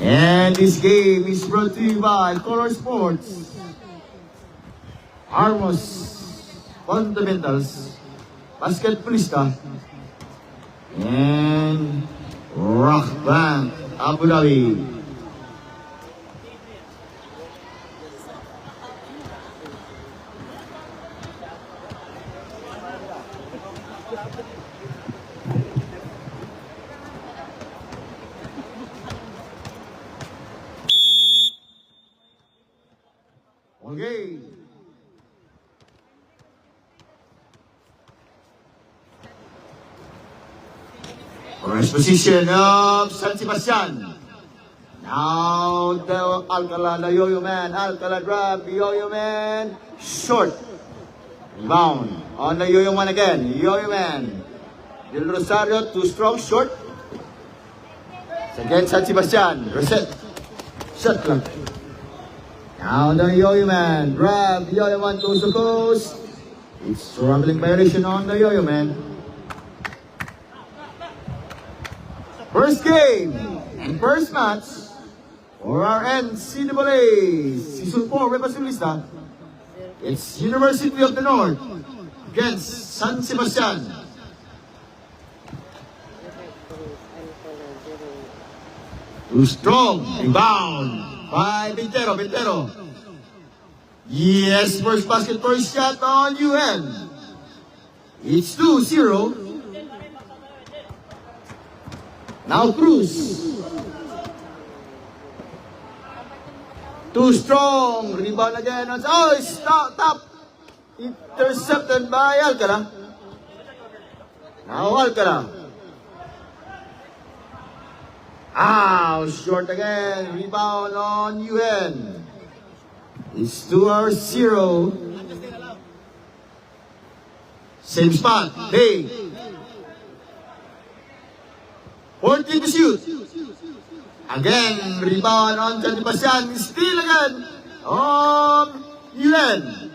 And this game is brought to you by Color Sports, Armos Fundamentals, Basketballista, and Rock Bank Abu Dhabi. Okay. First position of San Sebastian. Now the Alcala, the Yo-Yo Man. Alcala grab, Yo-Yo Man. Short. Rebound. On the Yo-Yo Man again. Yo-Yo Man. Del Rosario, too strong, short. It's against San Sebastian. Reset. Shot clock. Now the Yo-Yo Man. Grab, Yo-Yo Man goes to coast. It's traveling violation on the Yo-Yo Man. First game and first match for our NCAA Season 4 Repasolista. It's University of the North against San Sebastian. Too strong. Rebound by Bintero. Yes, first basket, first shot on UN. It's 2-0. Now Cruz. Too strong. Rebound again. Oh, it's top. Intercepted by Alcala. Now Alcala. Short again. Rebound on UN. It's 2-0. Same spot. Hey. 14 to shoot. Again, rebound on San Sebastian. Still again on UN.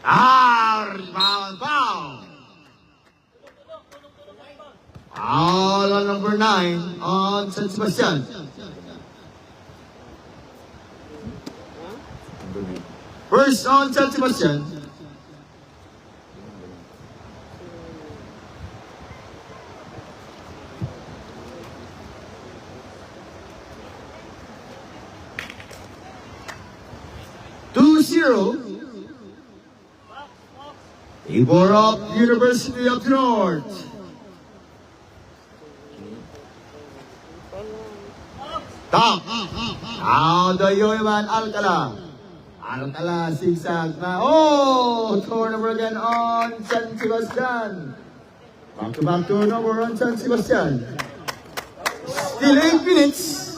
Rebound foul. All on number 9 on San Sebastian. First on San Sebastian. Favor of University of the North. Top. Now the Yo-Yo Man Alcala. Alcala zigzag na. Turnover again on San Sebastian. Back-to-back turnover on San Sebastian. Still 8 minutes.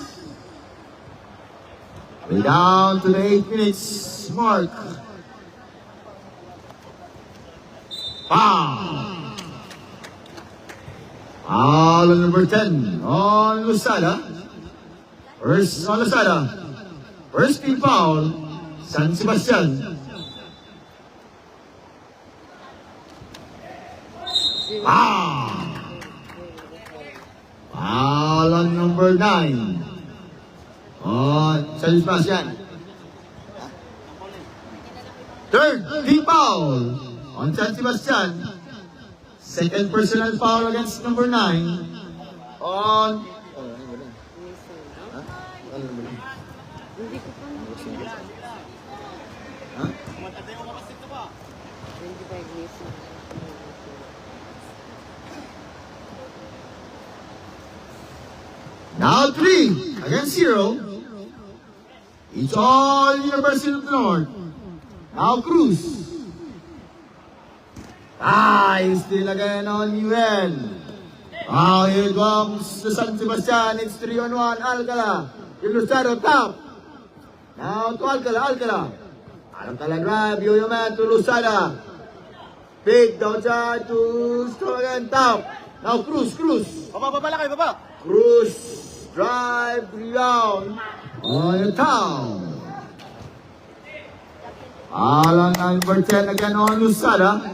Way down to the 8 minutes mark. Foul. Foul on number 10 on Lusada. First on Lusada. First team foul, San Sebastian. Foul. Foul on number 9 on San Sebastian. Third team foul on San Sebastian. Second personal foul against number 9 on now 3 against 0. It's all University of the North. Now Cruz. Still again on UN. Here comes the San Sebastian. It's 3-on-1. Alcala. Ilusado top. Now to Alcala. Alcala grab. Yo-Yo Man to Lusada. Big downside to strong again top. Now Cruz. Baba. Cruz. Drive. Rebound. On the town. All on number 10 again on Lusada.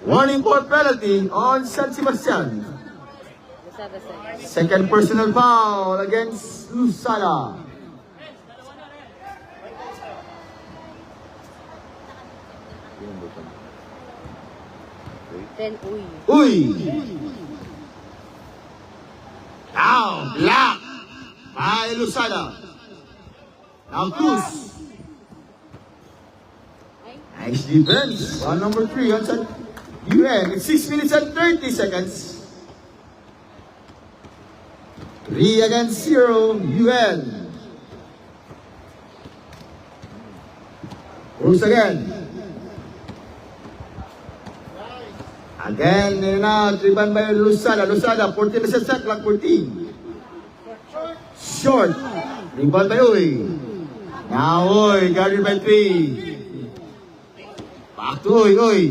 Warning for penalty on San Sebastian. Lusada second. Second personal foul against Lusada. Yung button. 10 uy. Uy! Now, block by Lusada. Now, Cruz. Ay, Nice defense on number 3 on set. UN. It's 6 minutes and 30 seconds. 3 against 0. UN. Cruz again. Again, and out. Rebound by Lusada. Lusada, 14 seconds, clock 14. Short. Rebound by Uy. Now Uy, guarded by 3. Back to Uy, Uy.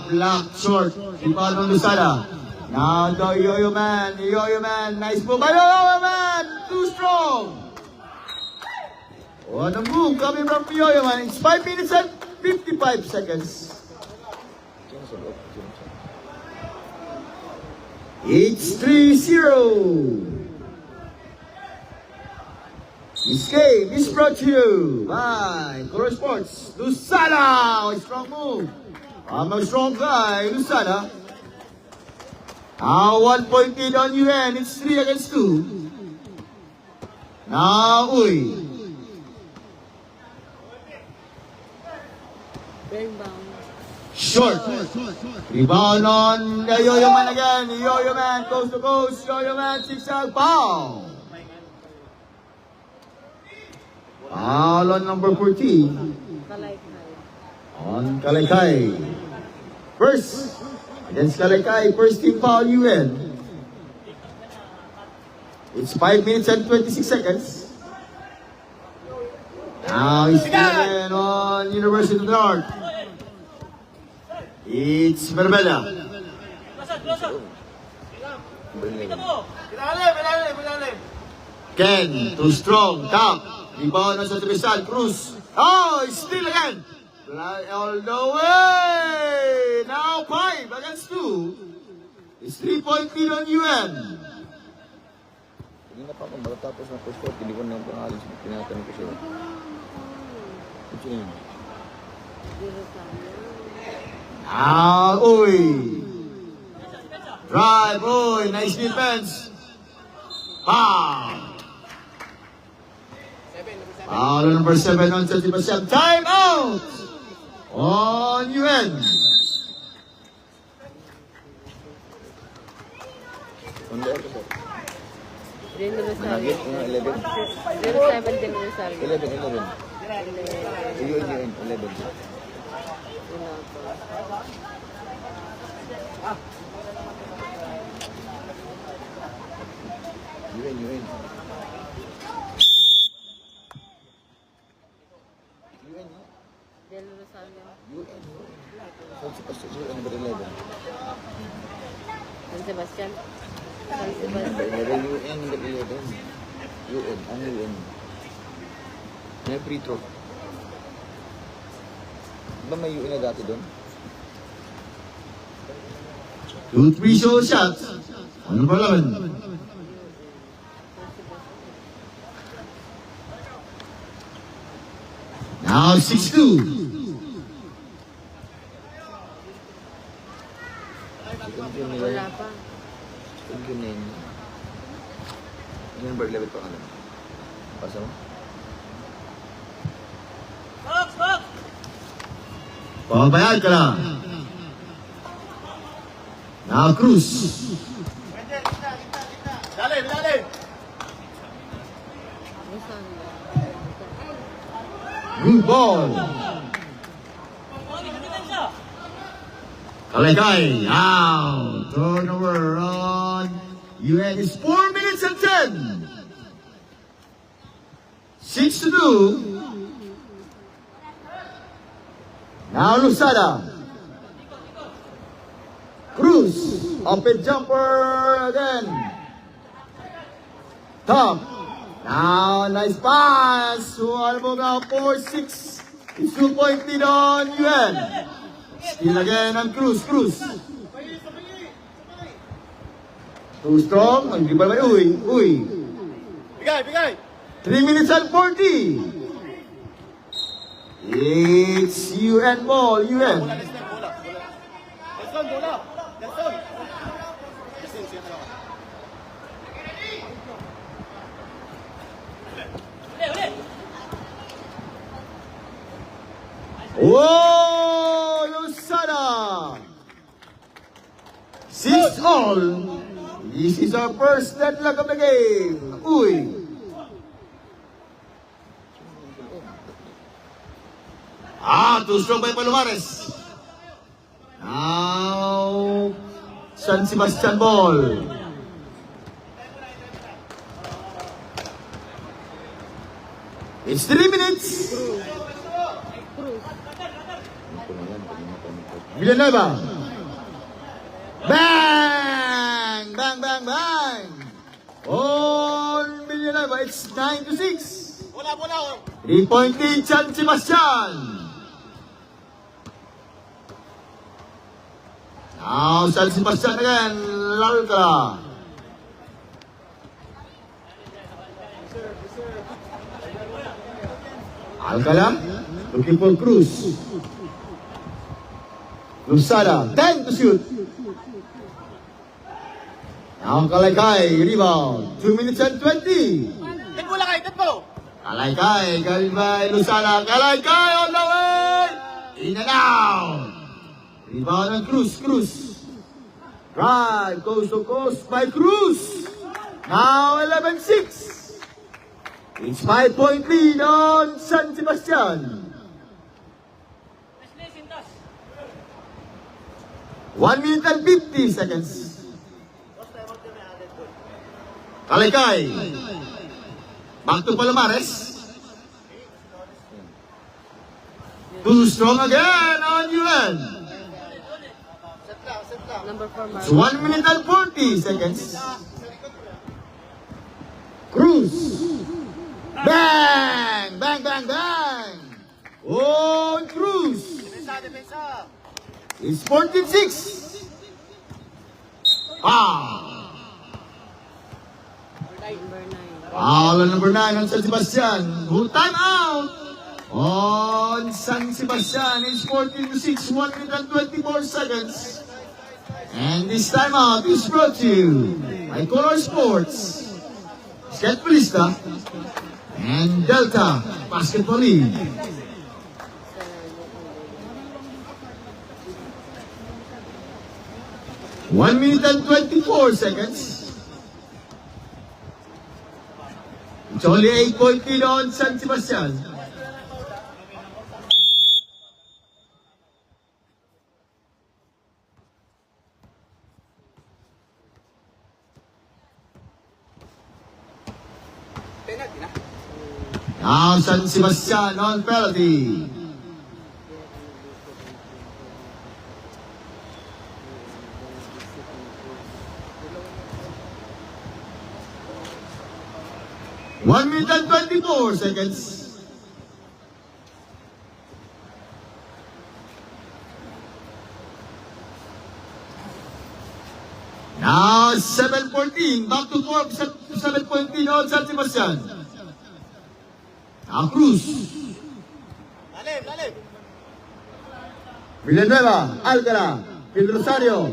Block short. Rebound on Lusada. Now the Yo-Yo Man. Yo-Yo Man. Nice move by Yo-Yo Man. Too strong. What a move coming from Yo-Yo Man. It's 5 minutes and 55 seconds. It's 3-0. This game is brought to you by Color Sports. Lusada! A strong move. I'm a strong guy, Lusada. Now 1 point lead on UN. It's 3 against 2. Now Uy. rebound. Short. Rebound on the Yo-Yo Man again. Yo-Yo Man, coast to coast. Yo-Yo Man, zigzag foul. Foul on number 14. Kalaykay. On Kalaykay. First, against Kalaykay, first team foul UN. It's 5 minutes and 26 seconds. Now he's again on University of the North. It's Berbella. Ken, too strong, top. Rebound on sa Tibisal, Cruz. Oh, he's still again. Fly all the way. Now 5 against 2. It's 3-point lead on UN. Hindi na pa akong matatapos ng first quarter. Hindi ko na pangalan sa tinatanong ko siya. Ito yun. Zero time. Uy. Drive, Uy. Nice defense. Foul. Foul number 7 on San Sebastian. Time out on UN. On the other side. Reno Managit Rosario. yung 11. 07 din Rosario. 11. Yun, 11. Yun. Del Rosario. Number 11. San Sebastian. San Number Sebastian. 11, number 11. Ang UN. May free throw. Ba may UN na dati doon? 2 free show shots on number 11. Now 6-2. Wala pa. Yung yun. Yung number 11 pa ka naman. Pasa mo? Pabayad ka lang. Now Cruz. Dali! Rosario. Good ball. Kalaykay. Out. Turnover on UN is 4 minutes and 10. 6-2. Now Lusada. Cruz. Open jumper again. Top. Now nice pass. So almost now 4-6. It's 2-point lead on UN. Still again on Cruz. Too strong. Hindi pa naman. Uy. Bigay! 3 minutes and 40. It's UN ball. UN. Bola. Nelson, bola! Nelson! Siya na lang. Whoa! Lusada! 6-all. This is our first deadlock of the game. Uy. Too strong by Palomares. Now, San Sebastian ball. It's 3 minutes. Villanueva. Bang! On Villanueva, it's 9-6. Bola! 3-point lead, San Sebastian. Now, San Sebastian again, Alcala. Alcala, looking for Cruz. Lusada, 10 to shoot. Now, Kalaykay, rebound. 2 minutes and 20. Ted bola kay, Ted po! Kalaykay, galing by Lusada. Kalaykay on the way! In and out. Rebound on Cruz. Drive, coast to coast by Cruz. Now 11-6. It's 5-point lead on San Sebastian. 1 minute and 50 seconds. Kalaykay. Back to Palomares. Too strong again on UN. Number 4, It's Mark. 1 minute and 40 seconds. Cruz. Bang! Oh, Cruz. Depensa! It's 14-6. Number 9. Foul on number 9 on San Sebastian. Full time out on San Sebastian. It's 14-6, 1 minute and 24 seconds. And this timeout is brought to you by Color Sports, Skate Polista, and Delta Basketball League. 1 minute and 24 seconds. It's only 8-point lead on San Sebastian. Now San Sebastian on penalty. One minute and 24 seconds. Now 7-14, back to 7-14 on San Sebastian. Now Cruz. Lalim! Villanueva, Alcala, Pedro Rosario.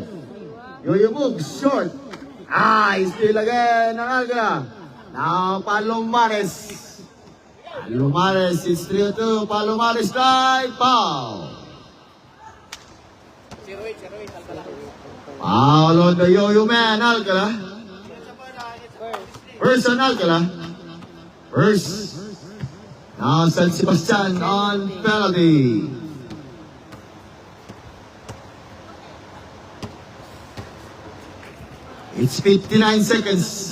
Yoyo moves, short. Still again on Alcala. Now Palomares. Palomares, it's 3-2. Palomares drive, foul. 0-8, Alcala. Foul on the Yo-Yo man, Alcala. First on Alcala. First. Now San Sebastian on penalty. It's 59 seconds.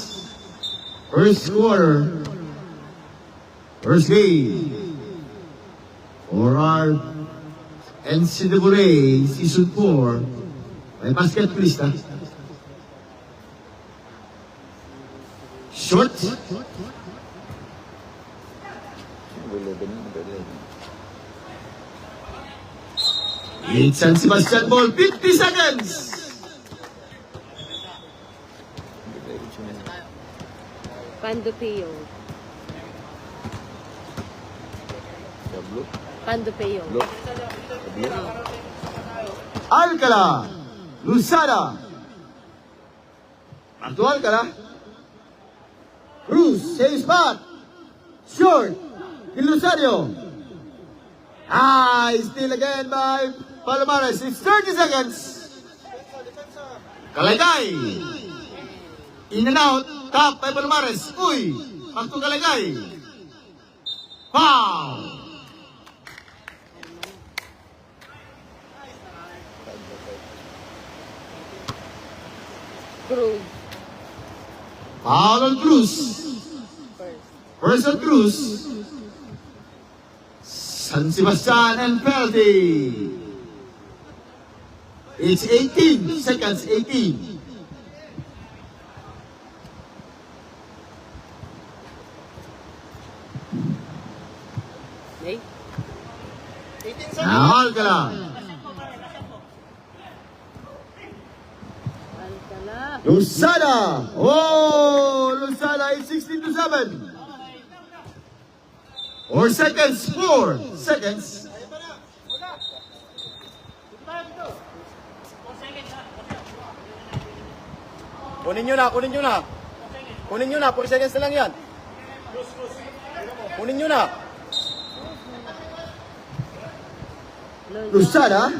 First quarter. First game. For our NCAA Season 4 by Basketballista. Short. It's San Sebastian ball, 50 seconds. Pandupeo. Blue. Pandupeo. Blue. Blue. Alcala, Luzada. Back to Alcala. Cruz, same spot. Short, in Lucario. Still again by Palomares. It's 30 seconds. Kalagay. In and out. Top by Palomares. Uy. Back to Kalagay. Foul. Cruz. Foul on Cruz. First. First on Cruz. San Sebastian and penalty. It's 18 seconds, 18. Okay. 18 seconds. Now Alcala. Alcala. Luzada. Oh, Luzada is 16 to 7. 4 seconds, 4 seconds. Kunin nyo na, kunin nyo na. Kunin nyo na, 4 seconds na lang yan. Kunin nyo na. Luzada.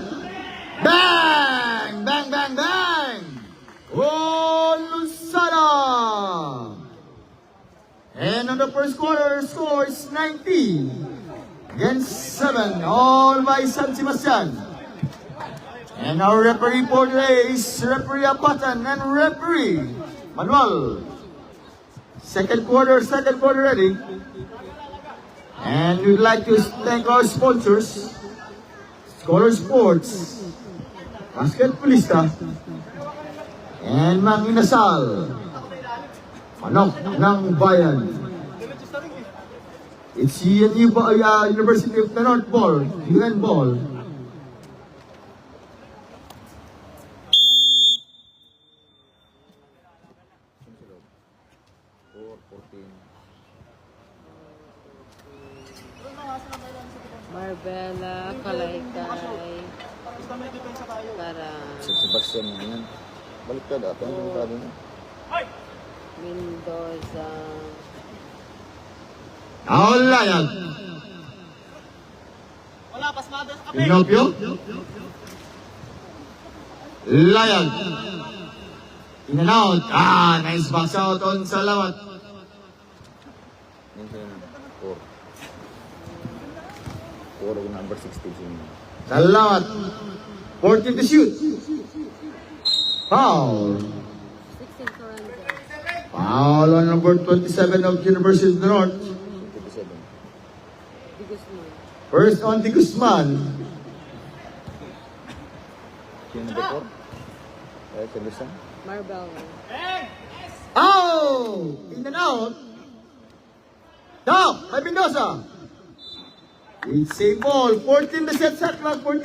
Bang! Bang, bang, bang! Oh, Luzada! And on the first quarter, score is 19 against 7, all by San Sebastian. And our referee for today is Referee Apatan and Referee Manuel. Second quarter ready. And we'd like to thank our sponsors, Scholar Sports, Basketballista, and Mang Inasal, Manok ng Bayan. It's UNU University of the North Ball, UN Ball. Marbella, Kalaytay. San Sebastian yan. Baliktad ata ang limitado na. Mendoza. Layag. Wala, pasmado sa kape. Pinopio. Layag. In and out. Nice box out on Salawat. Yan sila na. 4. 4 o number 16 sila. Salawat. 14 to shoot. Foul. 16 Carranza. Foul on number 27 of University of the North. 27. Di Guzman. First on Di Guzman. Sino number 4? Sa Luzon. Marbella. Oh! In and out. Top by Mendoza. It's a ball. 14 to set shot clock 14.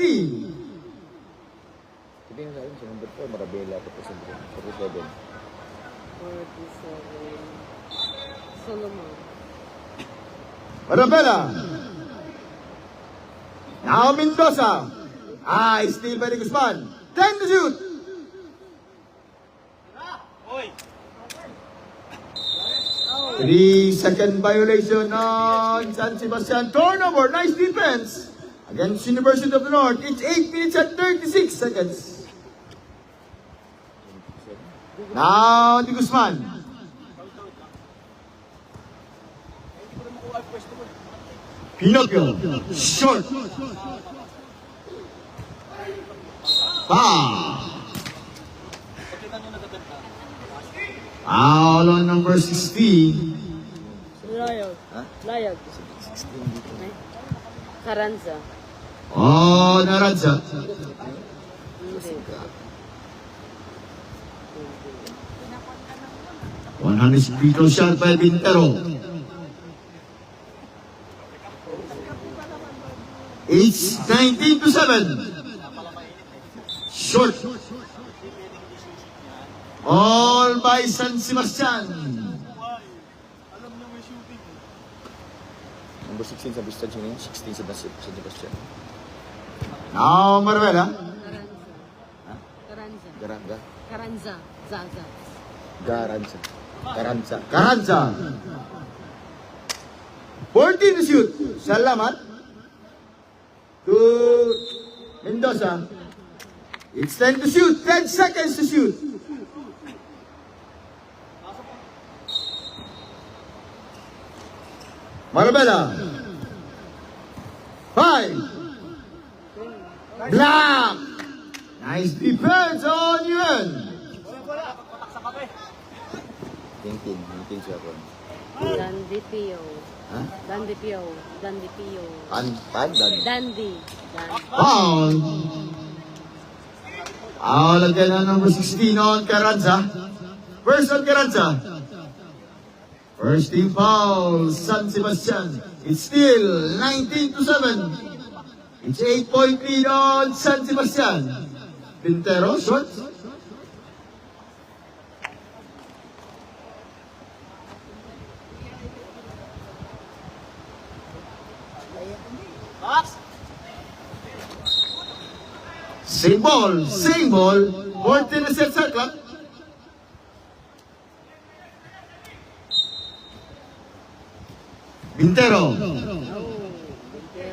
Hindi nga sa number 4, Marabela, 47. 47. Solomon. Marabella. Now Mendoza. Steal by Di Guzman. 10 to shoot. Oy. 3-second violation on San Sebastian. Turnover. Nice defense against University of the North. It's 8 minutes and 36 seconds. Now Di Guzman. Pinocchio. Short. Foul. Foul on number 16. Layag. Ha? Layag. 16 dito. Carranza. Oh, Naranza. Hindi. 100 beetle shot by Bintero. It's 19 to 7. Short. All by San Sebastian. Number 16 sa Bistad yun, 16 sa Sebastian. Now, Marvela. Karanza. Garanga. Karanza. Zaza. Garanza. Karanza. Carranza. 14 to shoot. Salamat. To Mendoza. It's 10 to shoot. 10 seconds to shoot. Marabella. 5. Black. Nice defense on Yuen. Tintin siya po. Dandy Pio. Huh? Dandy Pio. Dandy Pio. Pandan. Dandy. Foul. Foul again on number 16 on Carranza. First on Carranza. First team foul, San Sebastian. It's still 19 to 7. It's 8-point lead on San Sebastian. Pintero, short. Same ball, 14 na set clock. Bintero.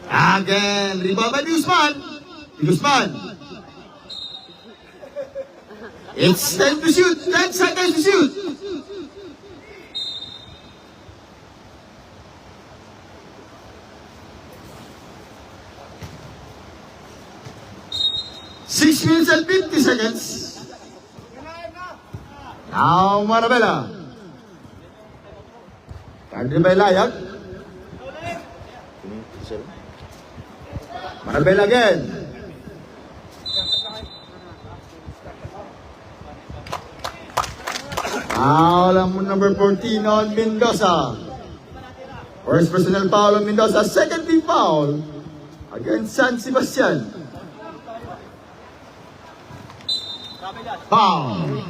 Again, rebound by Guzman. Guzman. It's 10 to shoot, 10 seconds to shoot. Six minutes and 50 seconds. Now, Marabella. Tardy by Layag. Marabella again. Foul ang number 14 on Mendoza. First personal foul on Mendoza. Second team foul against San Sebastian. Foul.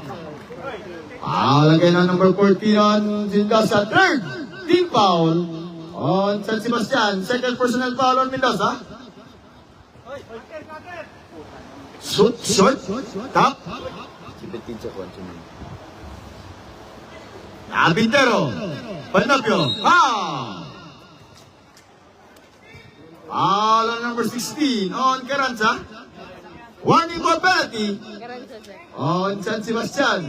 Foul again on number 14 on Mendoza. Third team foul on San Sebastian. Second personal foul on Mendoza. Shoot, top. Sipitin siya po. Albintero. Panapio. Foul. Foul on number 16 on Carranza. Warning for penalty Karanza, sir. on San Sebastian.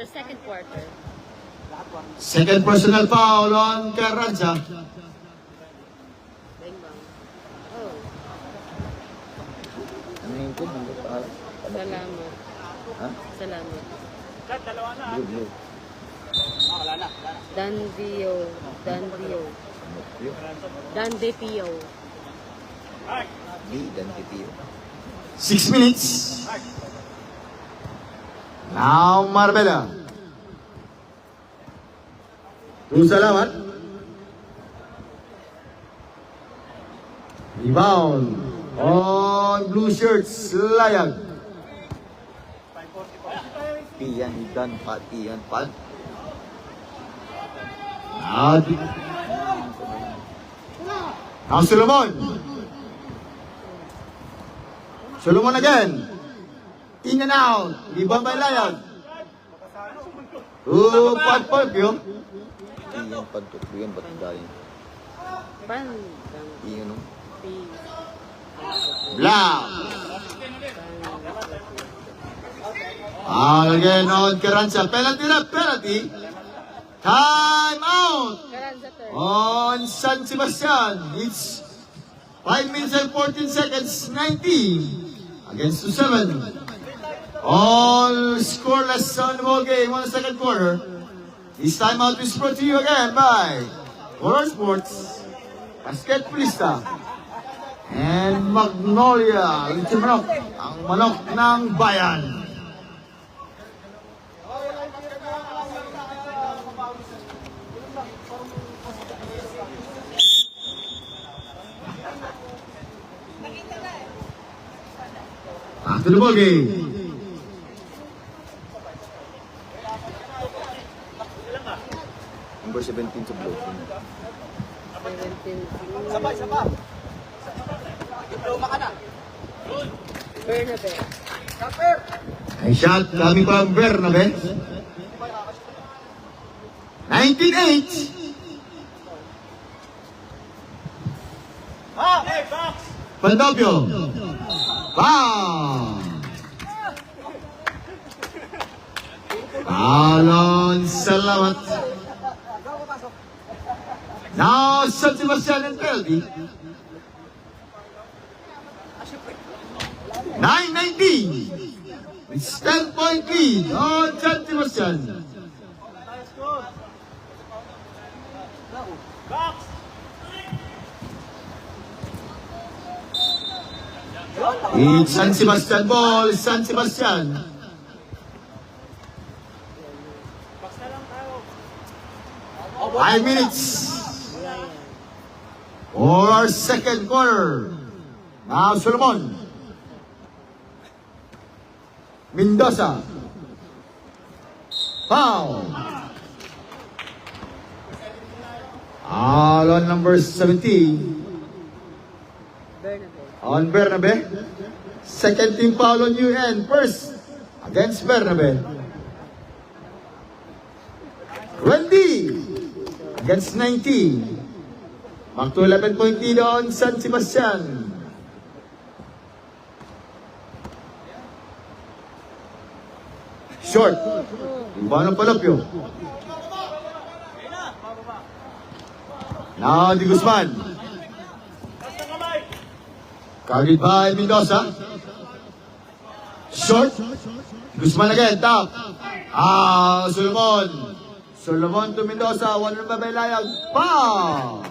Second quarter. Second personal foul on Carranza. Bang bang. Oh, Ano yung kung? Ano pa? salamat. Ha? Salamat. Blue. Dandio. Dandio. Blue. Dandy Pio. D dan TPU. 6 minutes. Now Marbella. Salamat. Rebound on blue shirts. Layag. Piyan, dan, Piyan, Pan. Now Solomon. Solomon again. In and out. Rebound by Layag. Pat yun. Piyan, Pan, Piyan, ba't galing? Bandang. Iyan, no? Pi. Black. Again on Carranza. Penalty. Time out Karanza, sir. on San Sebastian. It's 5 minutes and 14 seconds. 19 against 7. All scoreless on the ball game on the second quarter. This time out is brought to you again by Color Sports, Basketballista, and Magnolia. Lechon manok, ang manok ng bayan. Back to the ball game. Number 17 sa blue. 17. Sabay, sabay. Bernabe. Ay shot coming from Bernabe. 19-8. Pandopio. Foul. Alon Salamat. Now, San Sebastian and penalty. 9-19. It's 10-point lead on San Sebastian. It's San Sebastian ball, San Sebastian. Five minutes for our second quarter. Now Solomon. Mendoza. Foul. All on number 17. Bernabe. On Bernabe. Second team foul on UN. First against Bernabe. 20 against 19. Back to 11-point lead on San Sebastian. Short. Ivano Palopio. Now Di Guzman. Carried by Mendoza. Short. Guzman again. Top. Solomon. Solomon to Mendoza. One run by Layag. Foul.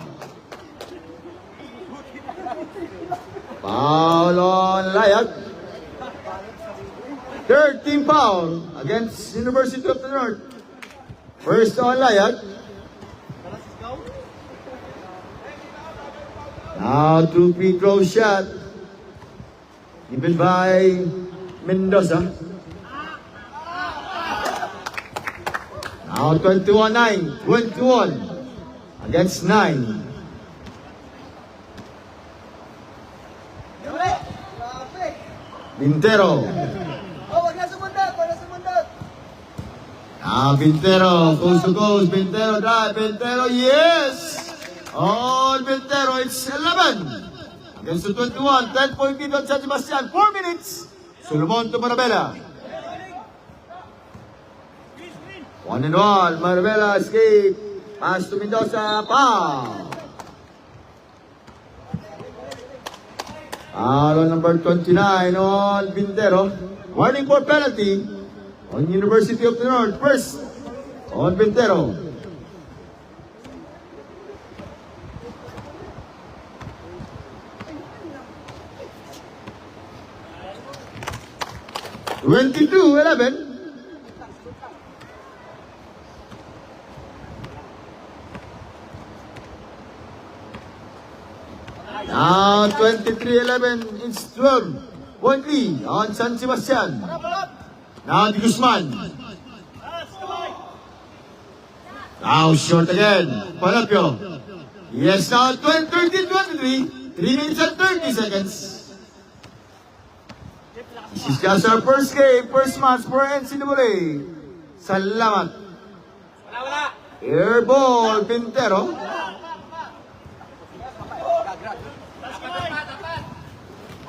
Foul on Layag. Third team foul against University of the North. First on Layag. Now two free throw shot given by Mendoza. Now 21-9, 21 against 9. Bintero. Now Bintero, coast to coast, Bintero drive, Bintero, yes! On Bintero, it's 11 against the 21, 10-point lead on San Sebastian, 4 minutes. Solomon to Marabella. 1-1, Marabella escape, pass to Mendoza, foul. Foul on number 29 on Bintero. Warning for penalty on University of the North. First on Bintero. Twenty-two, 11. Now 23-11, it's 12-point lead on San Sebastian. Now Di Guzman. Now short again, Palopio. Yes, now 13-23, 3 minutes and 30 seconds. This is just our first game, first match for NCAA. Salamat. Air ball, Bintero.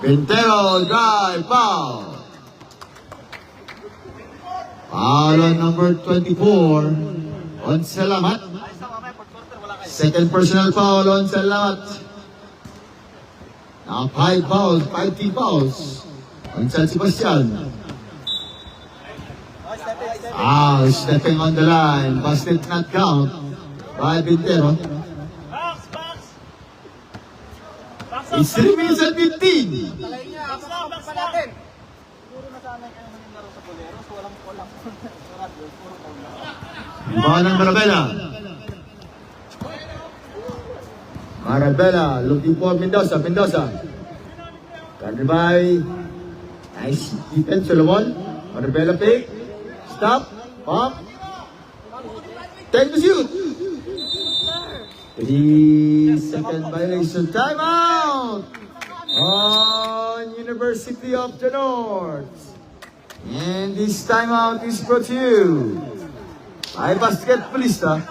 Bintero, drive, foul. Foul on number 24 on Salamat. Second personal foul on Salamat. Now 5 fouls, 5 team fouls on San Sebastian. Stepping on the line, but did not count by Bintero. It's 3 minutes and 15. Ibanan Marabella. Marabella looking for Mendoza. Mendoza. Guarded by Nice defense, Solomon. Marabella pick. Stop. Pop. Time to shoot. 3-second violation. Timeout on University of the North. And this timeout is brought to you by Basketballista,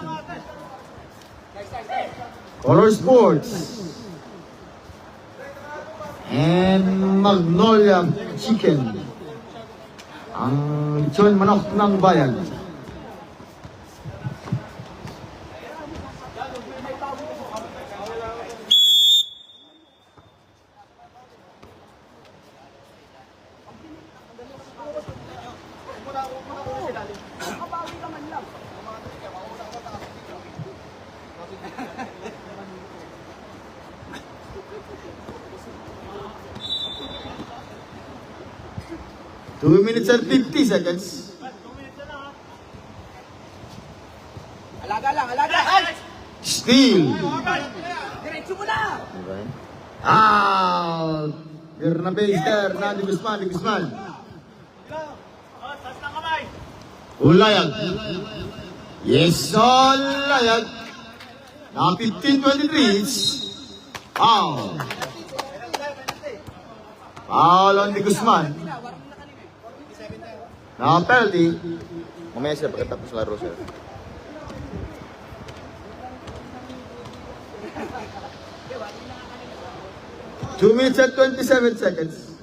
Color Sports, and Magnolia Chicken. Ang lechon manok ng bayan. Two minutes and 50 seconds. Alaga lang, alaga! Steal. Diretso mo na! Diba? Out. Bernabe is there. Nandi Guzman. Ulayag. Yes, Ulayag. Now 15-23. Foul. Foul on the Guzman. Now penalty. Mamaya sir, pagkatapos laro sir. Two minutes and 27 seconds.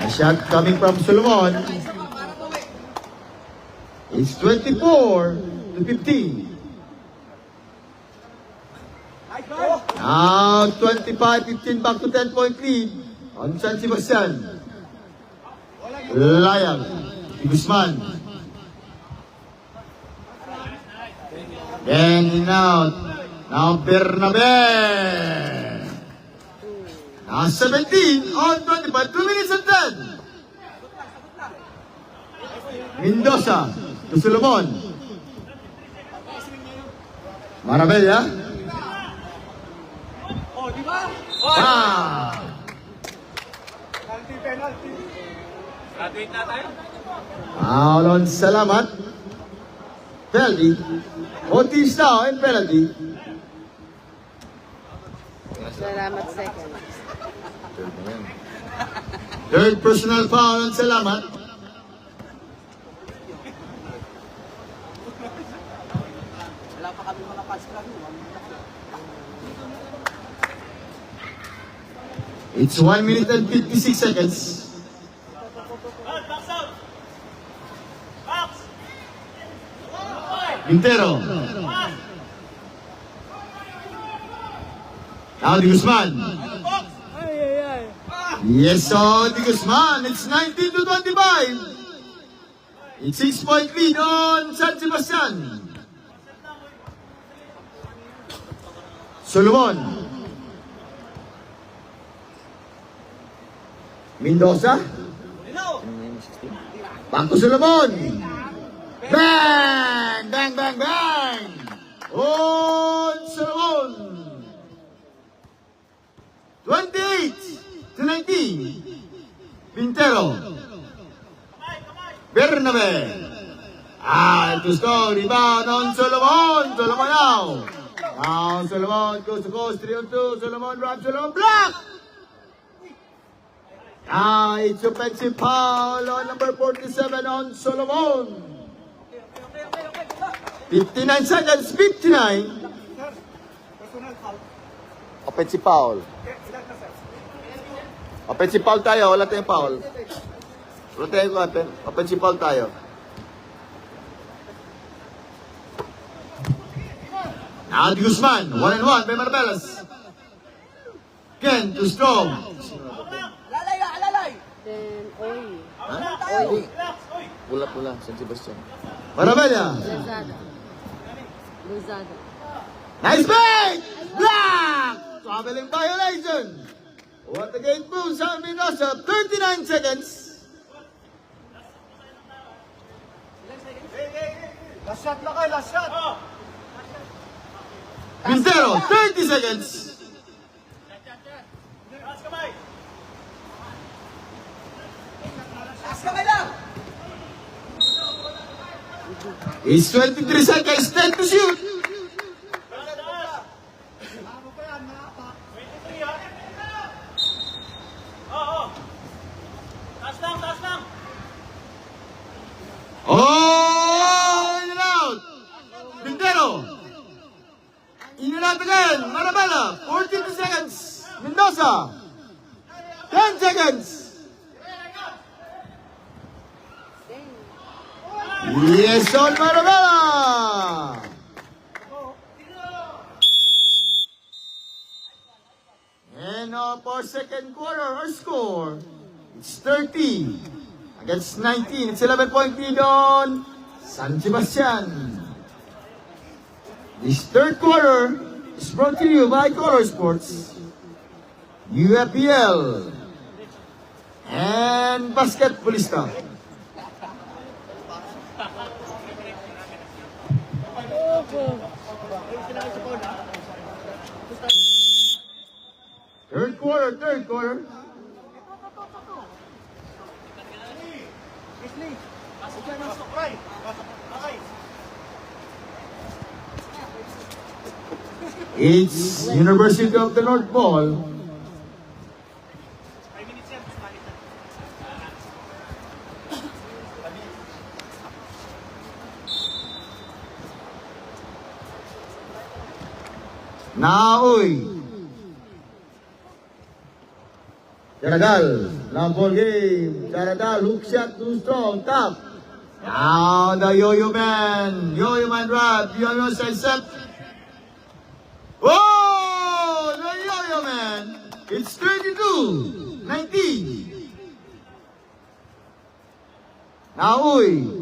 A shot coming from Solomon. It's 24-15. Now 25-15, back to 10-point lead on San Sebastian. Layag. Guzman. Then in out. Now Bernabe. Now 17 on 25. 2 minutes and 10. Mendoza to Solomon. Marabella. Ah! Foul on Salamat. Penalty. Otis now and penalty. Salamat second. Third na yan. Third personal foul on Salamat. Wala pa kami mga pass lang. It's 1 minute and 56 seconds. Quintero. Now Di Guzman. Yes, so Di Guzman. It's 19-25. It's 6-point lead on San Sebastian. Solomon. Mendoza. Ano na yun, 16? Back to Solomon. Bang! Bang, bang, bang! On Solomon. 28-19. Quintero. Bernabe. Ito score. Rebound on Solomon. Solomon now. Now Solomon goes to coast. 3-on-2. Solomon drives. Solomon block. It's offensive foul on number 47 on Solomon. 59 seconds, 59. Offensive foul. Offensive foul tayo, wala tayong foul. Wala tayong offensive foul tayo. Now Di Guzman, 1-1 by Marbelas. Ken to Strong. Then, Oy. Ha? Hindi. Pula-pula, San Sebastian. Marabella. Luzada. Nice bait! Block! Traveling violation. What the gate moves on Mendoza, 39 seconds. Last shot na kayo, last shot. Quintero, 30 seconds. It's 23 seconds, 10 to shoot. Oh, in and out. Quintero. In and out again. Marabella, 42 seconds. Mendoza, 10 seconds. Yes, on Marabella. And for second quarter, our score, it's 30 against 19. It's 11-point lead on San Sebastian. This third quarter is brought to you by Color Sports, UFPL, and Basketballista. Third quarter. It's University of the North Ball. Naoy. Jaradal, long ball game. Jaradal, hook shot, too strong, top. Now the Yo-Yo Man. Yo-Yo Man drive. Yo-Yo side step. Oh, the Yo-Yo Man. It's 32-19. Naoy.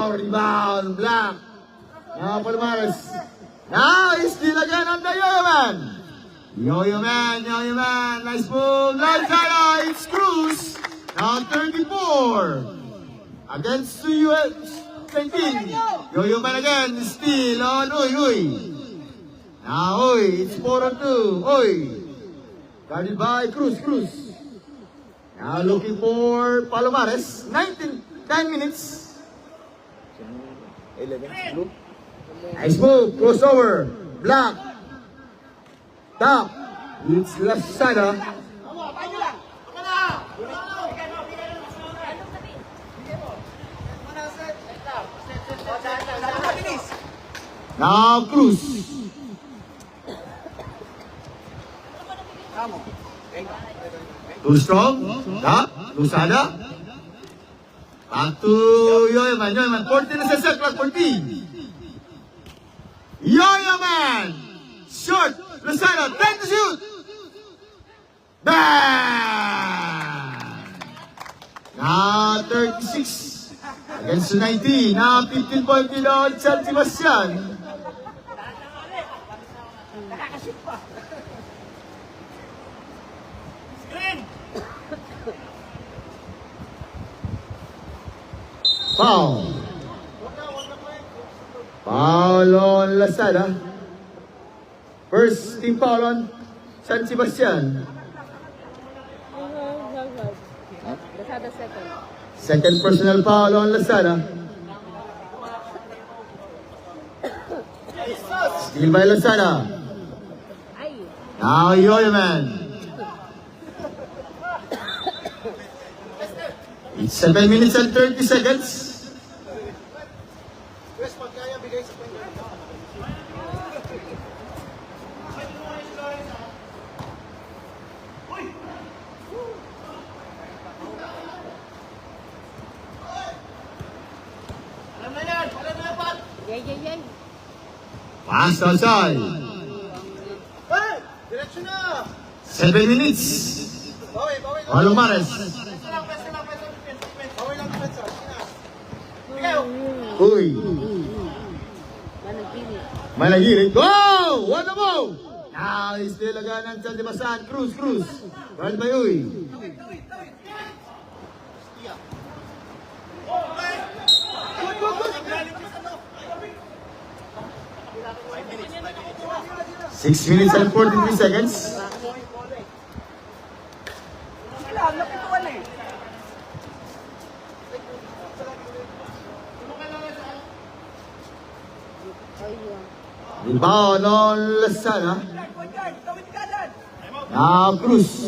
Rebound, Black. Now Palomares. Now he's still again on the Yo-Yo Man. Yo-Yo Man, nice move. Left side, it's Cruz. Now 34 against the US 19. Yo-Yo Man again, still on Uy. Now Uy, it's 4-2. Uy. Guarded by Cruz. Now looking for Palomares. 9 minutes. 11. Blue. Nice move, crossover, block, top, it's Lasada. Now Cruz. Too strong, top, Lasada. Back to Yo-Yo Man, 14 na sa set, 14. Yo-Yo Man! Short! Lozano, 10 to shoot! Bang! Now 36 against 19. Now 15-point lead on San Sebastian. Foul. Foul on Lazada. First team foul on San Sebastian. Lazada second. Second personal foul on Lazada. Steal by Lazada. Ay. Now Yo-Yo Man. It's 7 minutes and 30 seconds. Yay. Pass outside. Hey! Diretso na! 7 minutes. Bawi. Palomares. Pwesto lang. Bawi lang defense. Ikaw! Uy. Managpili. Managirit. Go! What a move! Now he's still again on San Sebastian. Cruz. Run by Uy. Good. 6 minutes and 43 seconds. Rebound on Lasana. Now Cruz.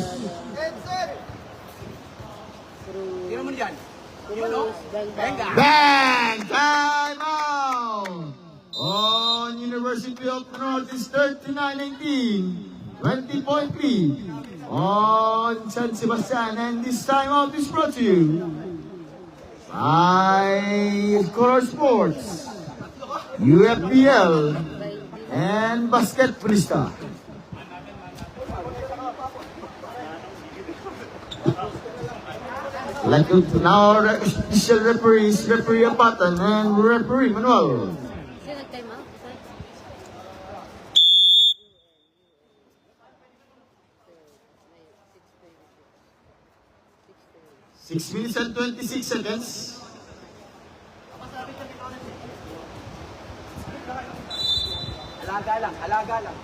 Cruz, Belda. Bang! Time out! On University of the North is 39-19. 20.3 on San Sebastian, and this time out is brought to you by Color Sports, UFPL, and Basketballista. Like now, official referees, referee Apatan and referee Manuel. Sino nag-time out? 6 minutes and 26 seconds. Alaga lang.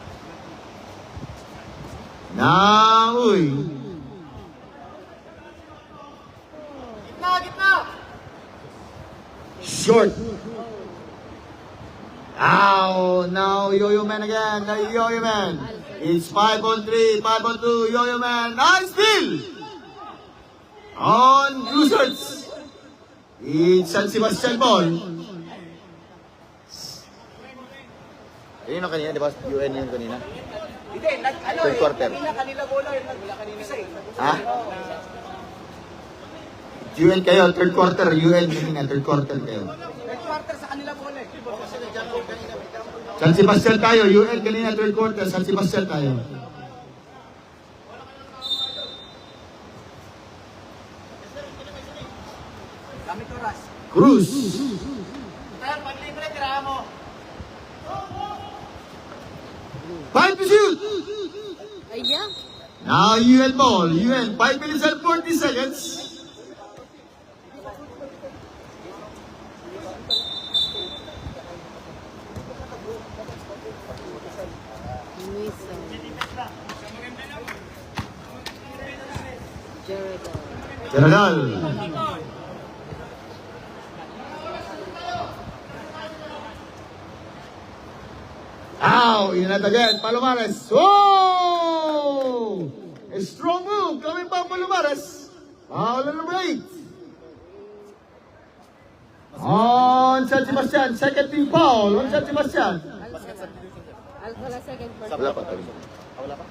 Now, uy. Gitna! Short. Ow, now Yo-Yo Man again, the Yo-Yo Man. It's 5 on 3, 5 on 2, Yo-Yo Man. Nice steal! On Luzards. It's San Sebastian ball. Kanino kanina, di ba? UN yun kanina. Hindi, Third quarter. kanila bola yun. Wala kanina isa eh. Ha? UN kayo, third quarter, UN kanina, third quarter kayo. Third quarter sa kanila bola eh. San Sebastian tayo, UN kanina, third quarter, San Sebastian tayo. Gamit oras. Cruz. Tayo, pag libre, tirahan mo. 5 to shoot. Ayan. Now UN ball, UN, 5 minutes and 40 seconds. Luisa. Jericho. General. Ow, yun at again, Palomares. Oh! A strong move coming from Palomares. Foul on number 8. On San Sebastian, second team foul on San Sebastian. Wala second first. Wala pa tayo. Wala pa?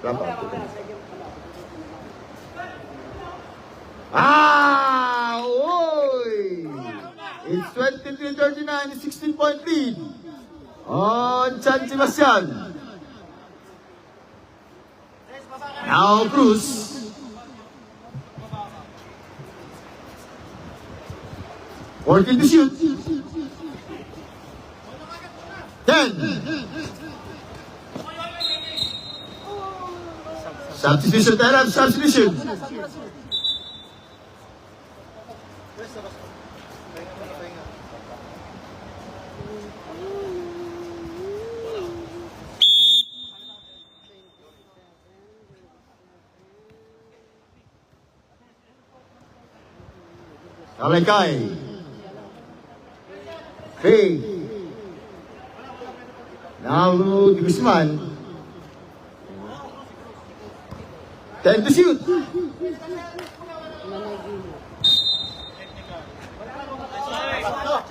Wala pa. Ah! Oy! It's 23-39, 16-point lead on San Sebastian. Now Cruz. Working to shoot. 10. Substitution, Terab, substitution. Kalekay. 3. Now Guzman. 10 to shoot.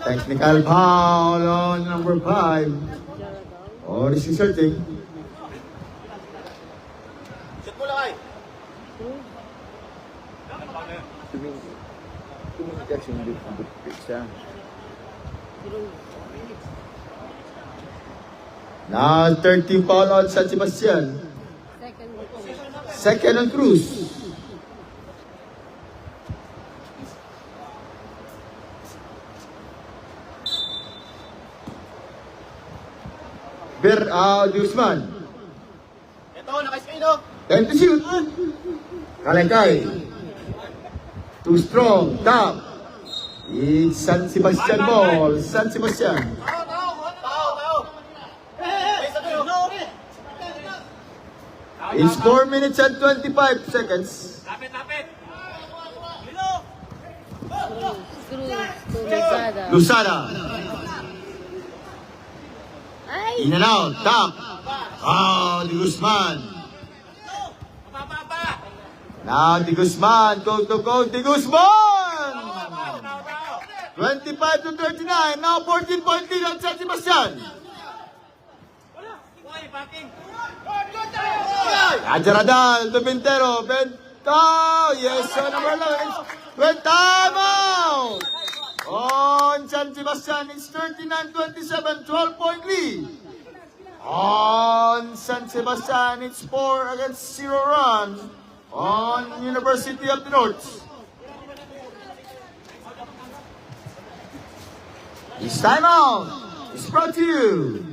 Technical foul on number 5. Or is inserting. Shoot mo lang ay. Communication with siya. Now 13 foul on San Sebastian. Second on Cruz. Guzman. Ito, naka-screen oh. 10 to shoot. Kalekay. Too strong. Top. It's San Sebastian ball. San Sebastian. Tao. It's 4 minutes and 25 seconds. Cruz. Cruzada. Lusada. Ay! In and out. Tap. Oh, Di Guzman. Now, Di Guzman. Go to go. Di Guzman! 25 to 39. Now, 14-point lead on San Sebastian. Ajaradal to Pintero. Yes, number 11. When time out! On San Sebastian, it's 39-27, 12-point lead. On San Sebastian, it's 4 against 0 run. On University of the North. This time out is brought to you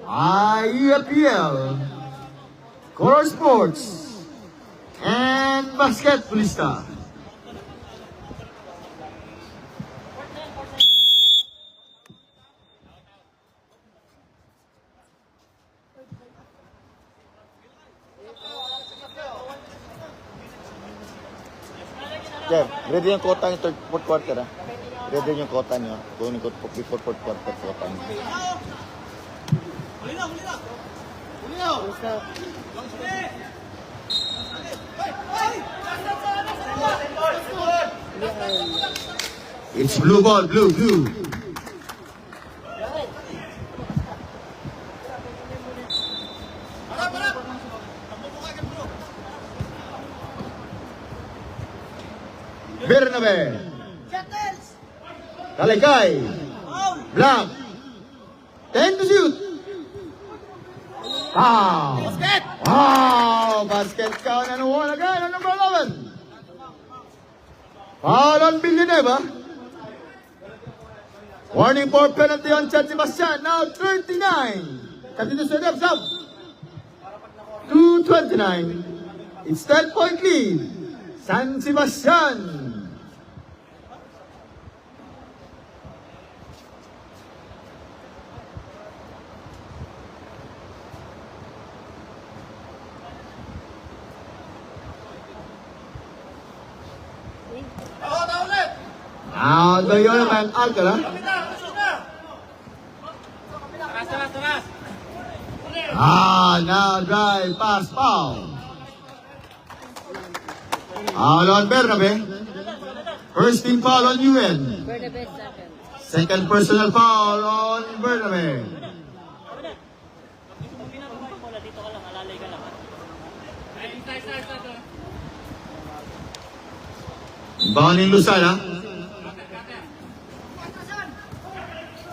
by UFPL, Color Sports, and Basketballista. Jeff, ready yung kota yung fourth quarter, ha? Ready yung kota niyo. Kunin ko before fourth quarter kota niyo. Cruzada. It's blue ball, blue. Bernabe. Kalikay. Black. 10 to shoot. Wow. Basket. Wow. Basket count and one again on number 11. Foul on Villanueva. Warning for penalty on San Sebastian. Now 39. Continuation of sub. 2:29. It's 10-point lead. San Sebastian. Now the yellow man Alcala. Now drive pass foul. Foul on Bernabe. First team foul on UN. Bernabe second. Second personal foul on Bernabe. Bounding Lusada.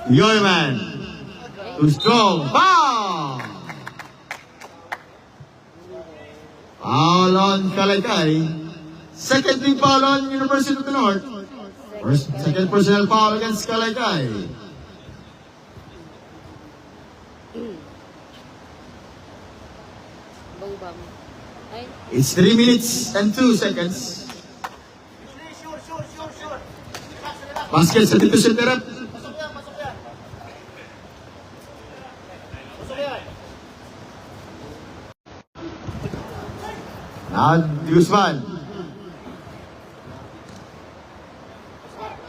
Yoyman. Too strong. Foul! Foul on Kalikay. Second team foul on University of the North. Second personal foul against Kalikay. Bongbang. Ay! It's 3 minutes and 2 seconds. Basket substitution terap. Now Guzman.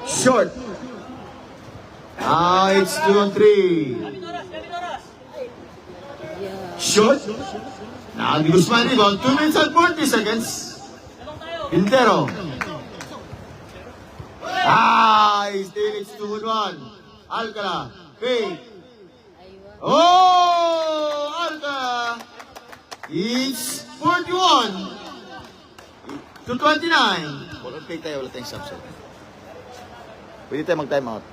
Short. Now it's 2 on 3. Yeah. Short. Now Guzman rebound. 2 minutes and 40 seconds. Quintero. Still it's 2 on 1. Alcala. Fake. Aywa. Oh! Alcala. It's 41 to 29. Wala play tayo, wala tayong subset. Pwede tayo mag-time out.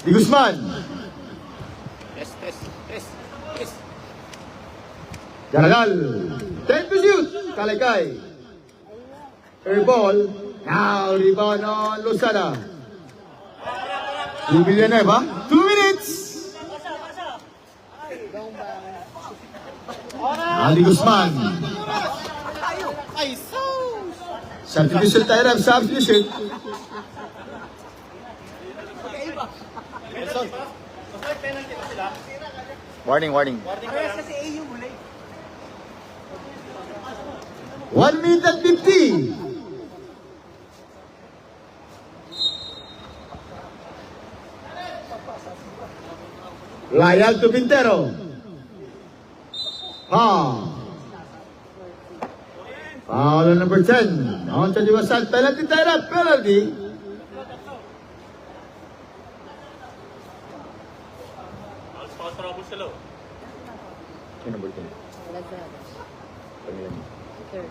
Di Guzman. Yes. Jaragal. 10 to shoot. Kalikay. Air ball. Now rebound on Lusada. Villanueva. 2 minutes. Ali Guzman. Substitution tayo, substitution. Warning. Parehas kasi A yung 1 minute and 50. Layag to Pintero. Foul on number 10. On to Diwasan. Penalty tied up. Penalty. Sino ba ito? Lazada. Pangilan mo. Third.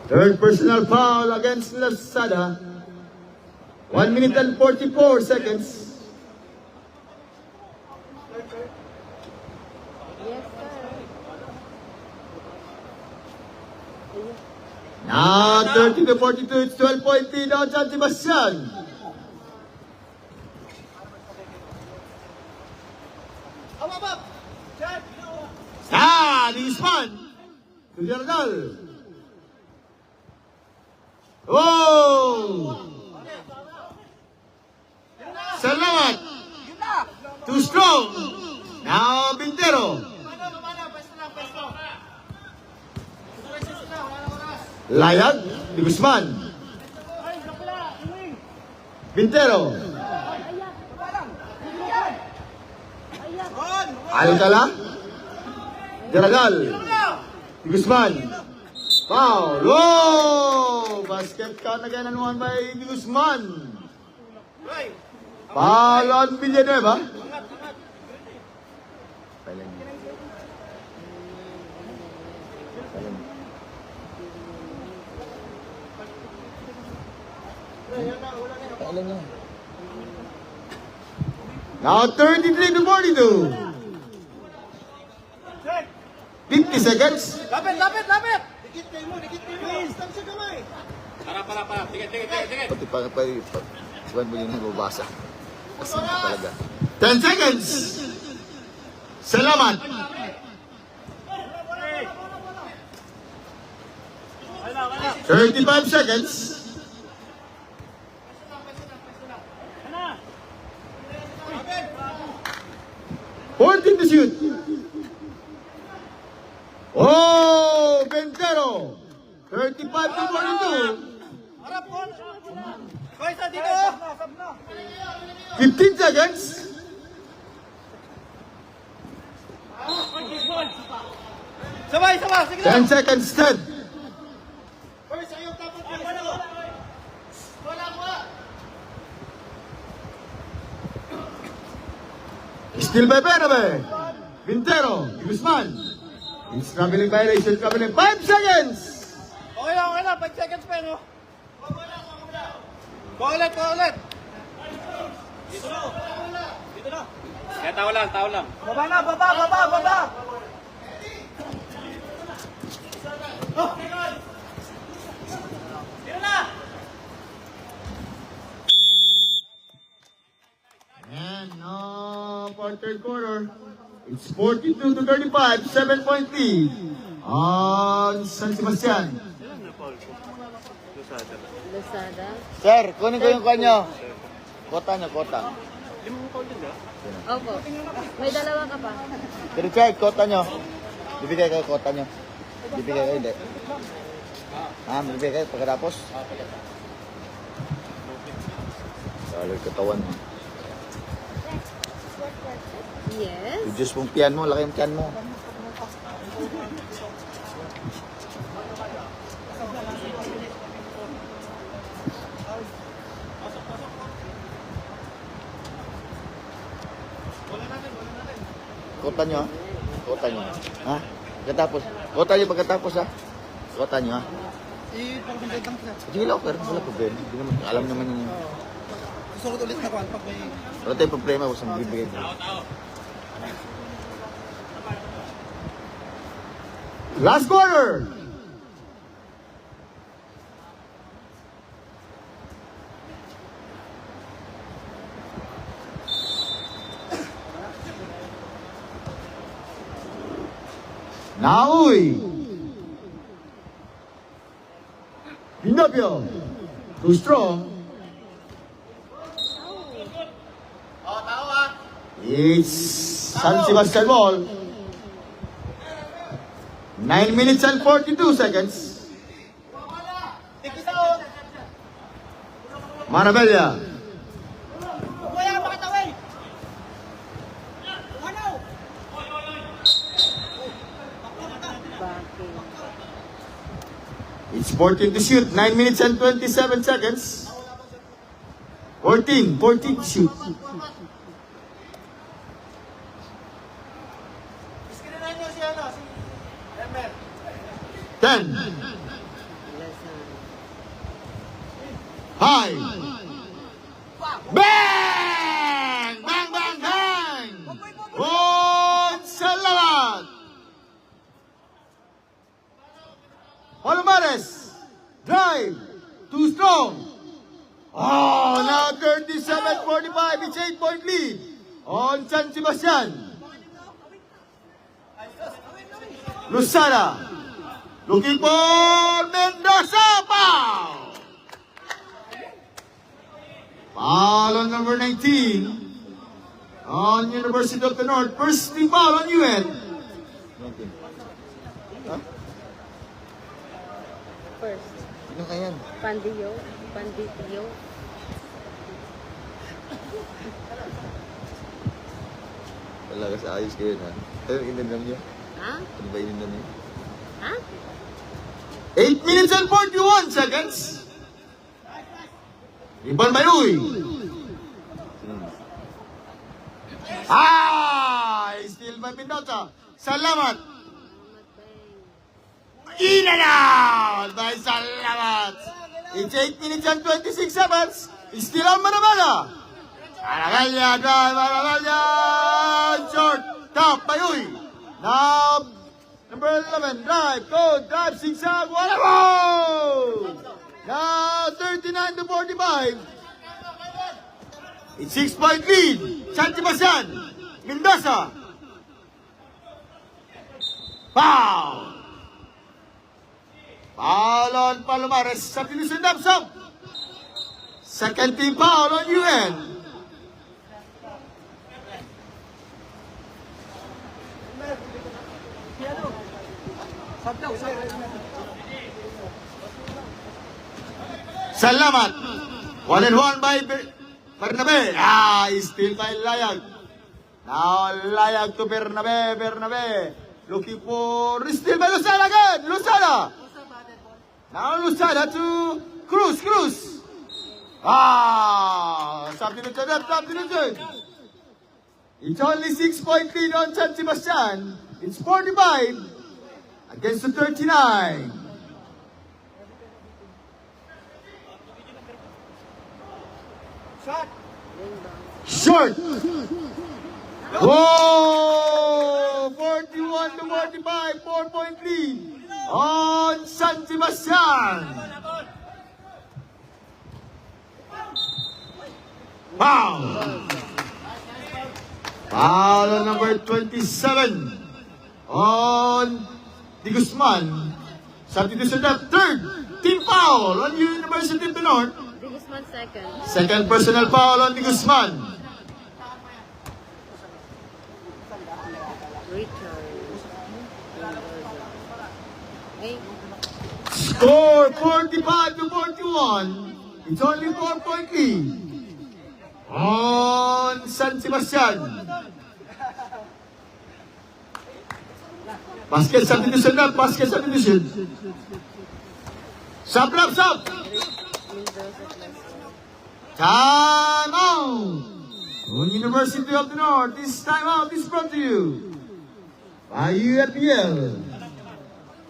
Third personal foul against Lazada. 1 minute and 44 seconds. Yes, sir. Now 30 to 42. It's 12-point lead on San Sebastian. Guzman to Jardal. Oh! Salamat. Too strong. Now Pintero. Layag di Guzman. Pintero. Alcala. Jardal. Di Guzman. Foul. Oh! Basket count again and one by Di Guzman. Foul on Villanueva. Pangilan mo. Pangilan mo. Now 33 to 42. 50 seconds. Lapit! Dikit kayo mo! Distansya kamay! Para. Tingin. Pati sabihan mo yun nagbabasa. Kasi talaga. 10 seconds. Salamat. Thirty-five seconds. Fourteen to shoot. Oh, Pintero. 35 to 42. Harap po! Koy, sa dito! 15 seconds. Sabay! Sige 10 seconds, Ted. Koy, sa'yo tapos ko! Wala mo! Still by Benabe. Pintero. Guzman. It's traveling violation. Traveling 5 seconds. Okay lang. 5 seconds pa, no? Paulit! Dito na! Kaya tao lang. Baba na! And for third quarter, it's 42 to 35, 7-point lead on San Sebastian. Lazada. Sir, kunin ko yung kanyo. Kota. Opo. May dalawa ka pa. Pero Chad, kota nyo. Bibigay kayo kota nyo. Bibigay kayo, hindi. Bibigay kayo pagkatapos. Salar katawan mo. Yes. Yung Diyos mong piyan mo, laki yung piyan mo. Kota nyo, ha? Kota nyo. Ha? Pagkatapos. Kota nyo pagkatapos, ha? Kota nyo, ha? Sige lang, pero wala problema. Hindi naman, alam naman yun. Susunod ulit na kwan pag may... Wala tayong problema kung saan bibigay mo. Last quarter. Nauy. Pinopio. Too strong. It's San Sebastian ball. 9 minutes and 42 seconds. Marabella. Backing. It's 14 to shoot. 9 minutes and 27 seconds. 14 to shoot. Ten. Lazan. High. Bang! Bang, bang, bang! Oh, salamat! Palomares. Drive. Too strong. Oh, now 37-45. It's 8-point lead on San Sebastian. Lusada. Looking for Mendoza. Foul. Foul on number 19 on University of the North. First team foul on UN. 19. Ha? First. Sino kayan? Pandiyo. Panditiyo. Wala kasi ayos kayo na. Ano inindam niyo? Ha? Ano ba inindam niyo? Ha? 8 minutes and 41 seconds. Iban Bayuy. Still by Mendoza. Salamat. In and out by Salamat. It's 8 minutes and 26 seconds. It's still on Manabala. Aragalla, drive, Aragalla. Short, top, Bayuy. Now, number 11, drive, go, drive, zigzag, whatever. Now, 39 to 45. It's 6-point lead. San Sebastian. Mendoza. Foul. Foul on Palomares. Substitution up. Second team foul on UN. Salamat. 1-1 by Bernabe. Still by Layag. Now Layag to Bernabe. Bernabe. Looking for still by Lusada again. Lusada. Now Lusada to Cruz. Substitution. It's only 6-point lead on San Sebastian. It's 45 against the 39. Short. Whoa! 41 to 45, 4-point lead on San Sebastian. Foul. Foul on number 27 on Di Guzman. Substitution left. Third team foul on University of the North. Di Guzman second. Second personal foul on Di Guzman. Richard. Ay, Score 45 to 41. It's only 4-point lead on San Sebastian. Basket substitution na. Basket substitution. Sub. Mendoza plus Time out. On University of the North. This time out is brought to you by UFPL.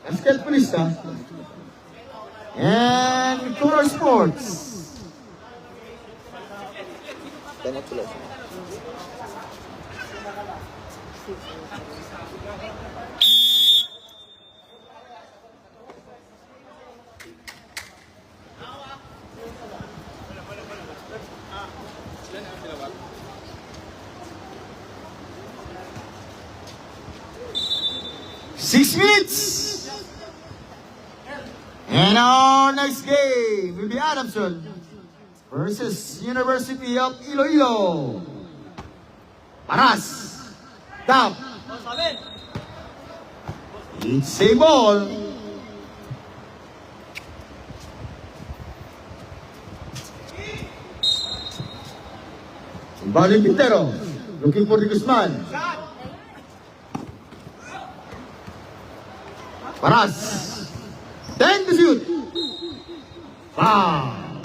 Basketballista. And Color Sports. Tanya tuloy. 6 minutes. And our next game will be Adamson versus University of Iloilo. Paras. Tap. It's a ball. Bali Quintero. Looking for the Guzman. Paras. 10 to shoot. Foul.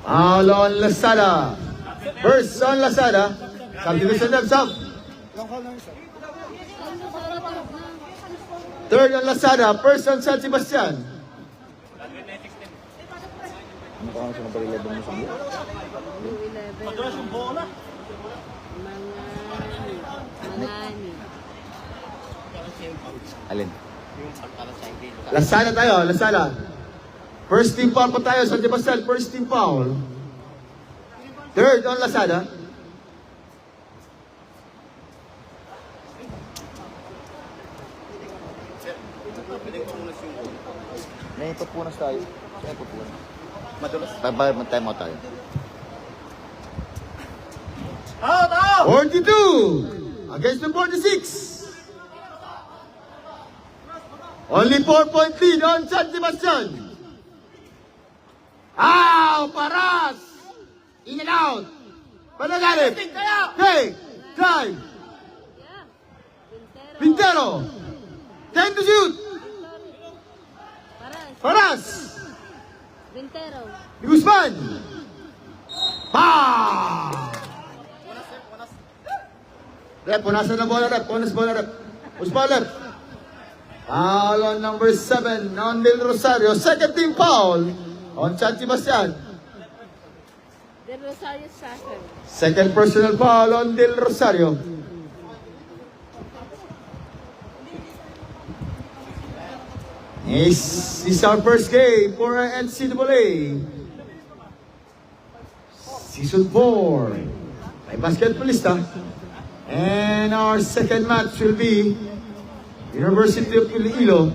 Foul on Lazada. First on Lazada. Substitution of sub. Third on Lazada. First on San Sebastian. Ano pa nga siya number 11 mo sa buo? Blue 11. Mangani. Alin? Lazada tayo, Lazada. First team foul pa tayo, San Sebastian. First team foul. Third on Lazada. May papunas tayo. May papunas. Madulas. Mag-time out tayo. Out, out! 42 against the 46. Only 4-point lead on San Sebastian. Paras! In and out. Panagalip. Hey, drive. Yeah. Pintero. Quintero. 10 to shoot. Paras. Paras. Quintero. Guzman. Rep, punasan na bola, rep. Punas bola, rep. Push bola, rep. Foul on number 7 on Del Rosario. Second team foul on San Sebastian. Del Rosario Sacker. Second personal foul on Del Rosario. This is our first game for our NCAA. Season 4. May basketballista. And our second match will be University of Iloilo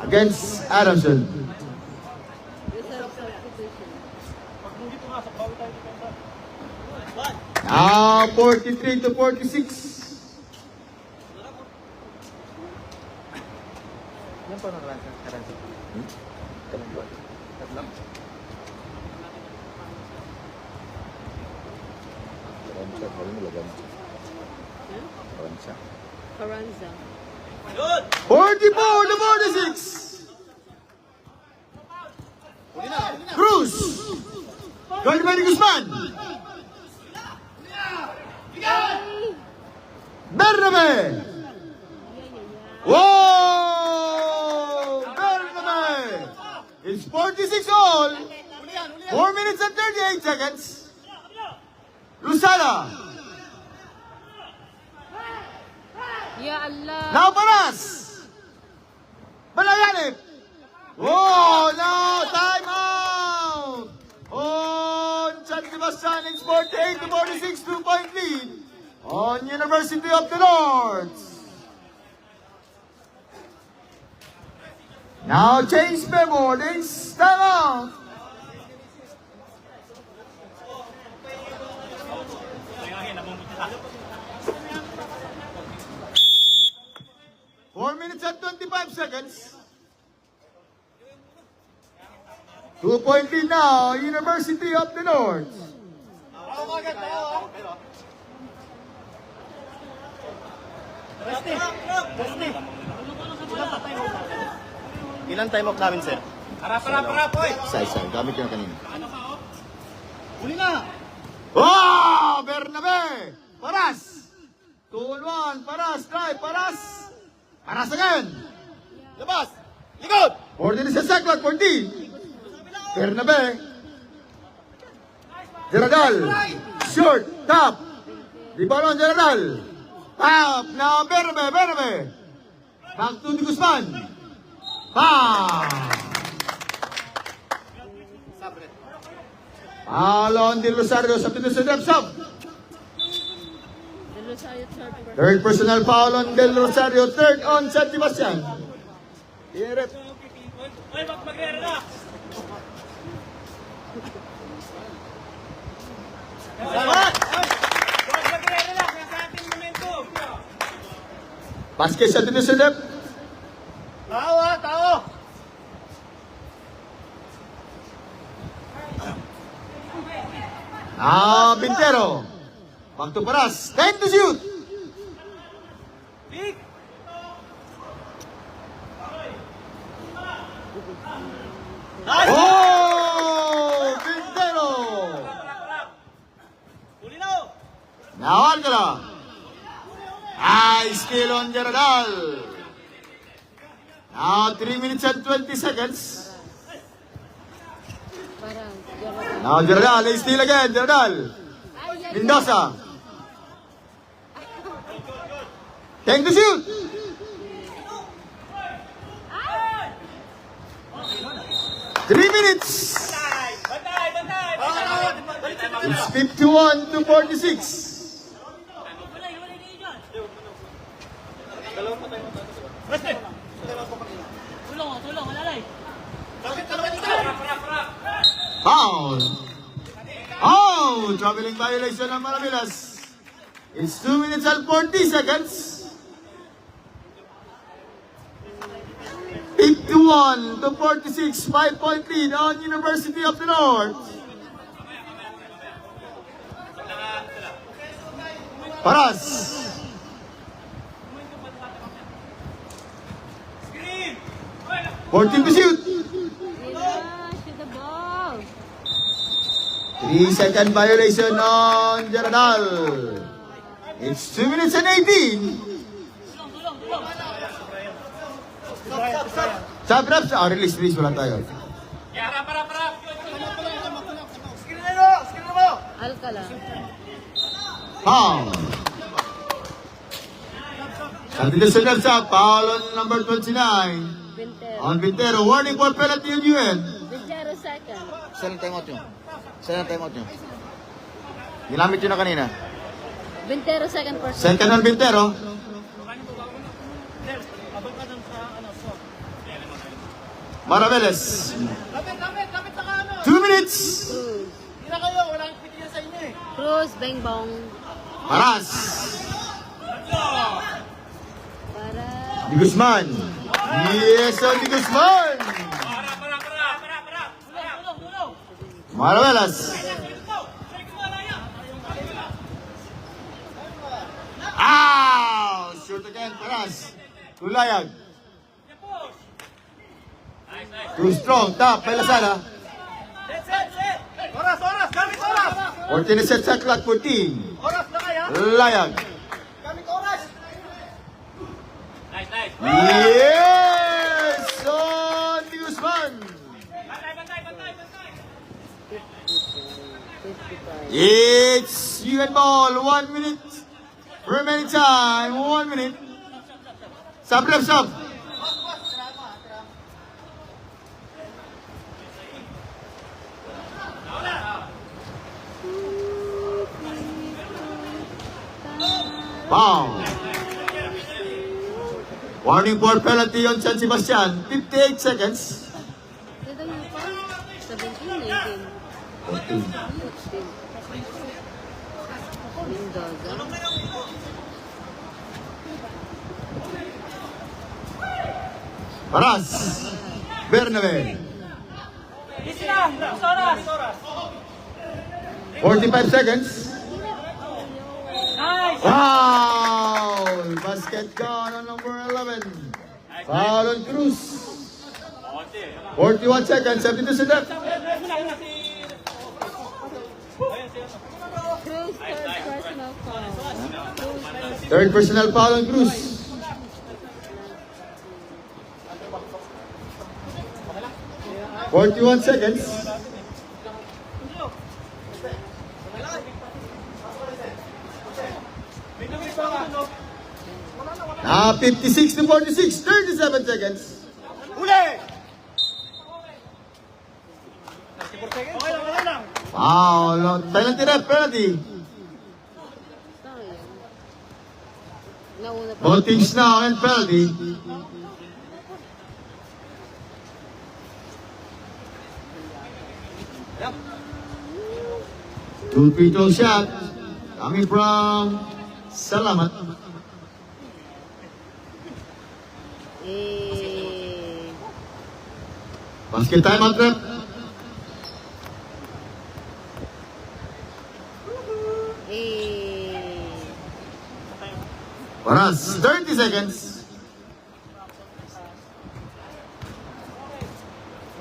against Adamson. Reserve substitution. Now 43 to 46. Yan pa nakaransi. Kalang ba? Tatlang? Karansa, kali mo lagan. Karansa. Carranza. 44 to 46. Cruz. Guard by Guzman. Bernabe. Whoa! Bernabe. It's 46 all. 4 minutes and 38 seconds. Lusada. Ya Allah. Now Paras. Balayanip. Oh, no, time out. On San Sebastian, it's 48 to 46, 2-point lead on University of the North. Now change memo, this time out. Four minutes and 25 seconds. 2-point lead now, University of the North. Ilan time out namin, sir? Harap, oy! Isa. Gamit ko na kanina. Huli na! Oh, Bernabe! Paras! 2-1, Paras, drive, Paras! Paras again! Labas! Likod! 14 sa second, 14. Bernabe. Gerardal. Short, top. Di balon, Gerardal. Top, now Bernabe. Back to the Guzman. Foul on Del Rosario, substitution rep sub. Del Rosario third. Third personal foul on Del Rosario, third on San Sebastian. Yeah, rep. Basket substitution rep. Tao! Bintero. Back to Paras. Time to shoot. Oh! Bintero. Now Alcala. Steal on Gerardal. Now 3 minutes and 20 seconds. Parang, Now Gerardal, steal again, Gerardal. Mendoza. Time to shoot. Three minutes. It's 51 to 46. Foul. Oh, traveling violation ng Maravillas. It's 2 minutes and 40 seconds. 51 to 46, 5-point lead on University of the North. Paras. 14 to shoot. yeah, shoot the ball. 3-second violation on Gerardal. It's 2 minutes and 18. Release, wala tayo. Alcala. Foul. Additional shot, foul on number 29. Bintero. On Vintero, warning for penalty on UN. Bintero second. Saan ang timeout nyo? Saan ang timeout nyo? Ginamit nyo na kanina. Bintero second person. Second on Vintero. Maraveles. 2 minutes. Cruz, Beng Bong. Paras. Para. Di Guzman. Yes, on Di Guzman. Maraveles. Shoot again, Paras. Tulayag. Too strong. Top, Pelasada. 14 set sa clock, 14. Layag. Yes! On Di Guzman. 55. It's UN ball. 1 minute. Remaining time. 1 minute. Sub. Foul. Warning for penalty on San Sebastian. 58 seconds. Dito niyo pa? 17, 19. 14. 16. Mendoza. Paras. Bernabe. 45 seconds. Foul! Basket gone on number 11. Foul on Cruz. 41 seconds. 72 seconds. Cruz, third personal foul. Third personal foul on Cruz. Forty-one seconds. Now 56 to 46, 37 seconds. Foul. Penalty ref, penalty. Sayang. Nauna pa. Both teams now and penalty. Two free throw shot coming from Salamat. Basket time out rep. seconds.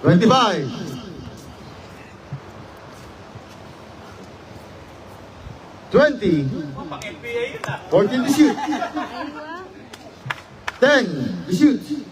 25. 20. 14 to shoot. 10 to shoot.